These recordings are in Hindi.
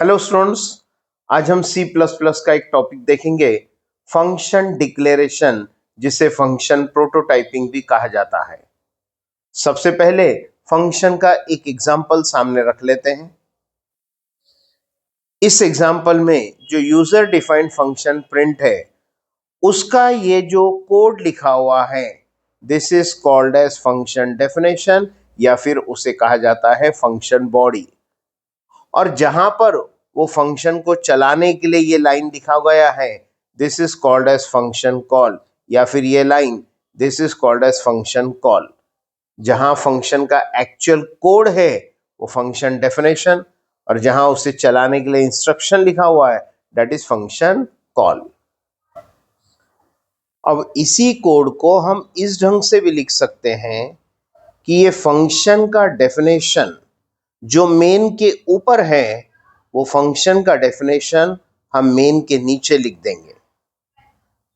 हेलो स्टूडेंट्स, आज हम C++ का एक टॉपिक देखेंगे, फंक्शन डिक्लेरेशन, जिसे फंक्शन प्रोटोटाइपिंग भी कहा जाता है। सबसे पहले फंक्शन का एक एग्जांपल सामने रख लेते हैं। इस एग्जांपल में जो यूजर डिफाइंड फंक्शन प्रिंट है, उसका ये जो कोड लिखा हुआ है, this is called as function definition, या फिर उसे कहा जाता है फंक्शन बॉडी। और जहां पर वो फंक्शन को चलाने के लिए ये लाइन लिखा गया है, this is called as function call, या फिर ये line this is called as function call. जहां फंक्शन का एक्चुअल कोड है वो फंक्शन डेफिनेशन, और जहां उसे चलाने के लिए इंस्ट्रक्शन लिखा हुआ है, दैट इज फंक्शन कॉल। अब इसी कोड को हम इस ढंग से भी लिख सकते हैं कि ये फंक्शन का डेफिनेशन जो मेन के ऊपर है, वो फंक्शन का डेफिनेशन हम मेन के नीचे लिख देंगे।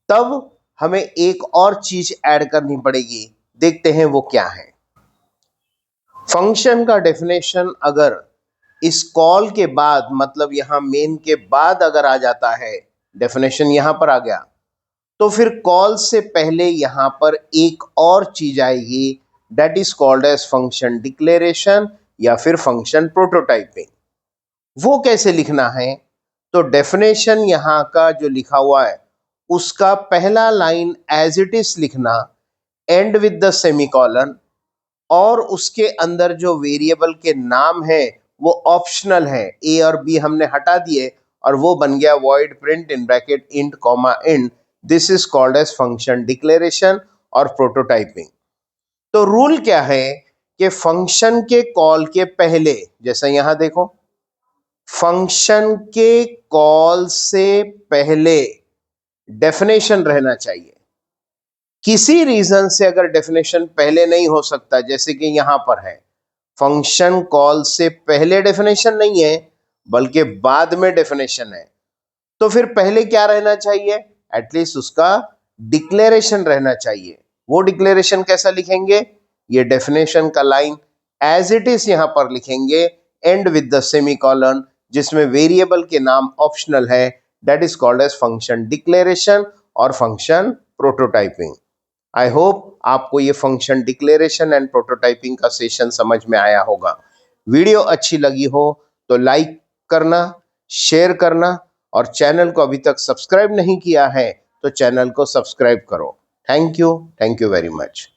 तब हमें एक और चीज ऐड करनी पड़ेगी, देखते हैं वो क्या है। फंक्शन का डेफिनेशन अगर इस कॉल के बाद, मतलब यहां मेन के बाद अगर आ जाता है, डेफिनेशन यहां पर आ गया, तो फिर कॉल से पहले यहां पर एक और चीज आएगी, that is called as function declaration या फिर फंक्शन प्रोटोटाइपिंग। वो कैसे लिखना है? तो डेफिनेशन यहां का जो लिखा हुआ है, उसका पहला लाइन एज इट इज लिखना, एंड विद द सेमीकोलन, और उसके अंदर जो वेरिएबल के नाम है वो ऑप्शनल है। ए और बी हमने हटा दिए और वो बन गया void print in bracket int comma int. This is called as function declaration और प्रोटोटाइपिंग। तो रूल क्या है कि फंक्शन के कॉल के पहले, जैसा यहां देखो, फंक्शन के कॉल से पहले डेफिनेशन रहना चाहिए। किसी रीजन से अगर डेफिनेशन पहले नहीं हो सकता, जैसे कि यहां पर है, फंक्शन कॉल से पहले डेफिनेशन नहीं है बल्कि बाद में डेफिनेशन है, तो फिर पहले क्या रहना चाहिए? एटलीस्ट उसका डिक्लेरेशन रहना चाहिए। वो डिक्लेरेशन कैसा लिखेंगे? ये डेफिनेशन का लाइन एज इट इज यहां पर लिखेंगे, एंड विद द सेमीकोलन, जिसमें वेरिएबल के नाम ऑप्शनल है, that is called as function declaration और फंक्शन प्रोटोटाइपिंग। आई होप आपको ये फंक्शन डिक्लेरेशन एंड प्रोटोटाइपिंग का सेशन समझ में आया होगा। वीडियो अच्छी लगी हो तो लाइक करना, शेयर करना, और चैनल को अभी तक सब्सक्राइब नहीं किया है तो चैनल को सब्सक्राइब करो। Thank you very much.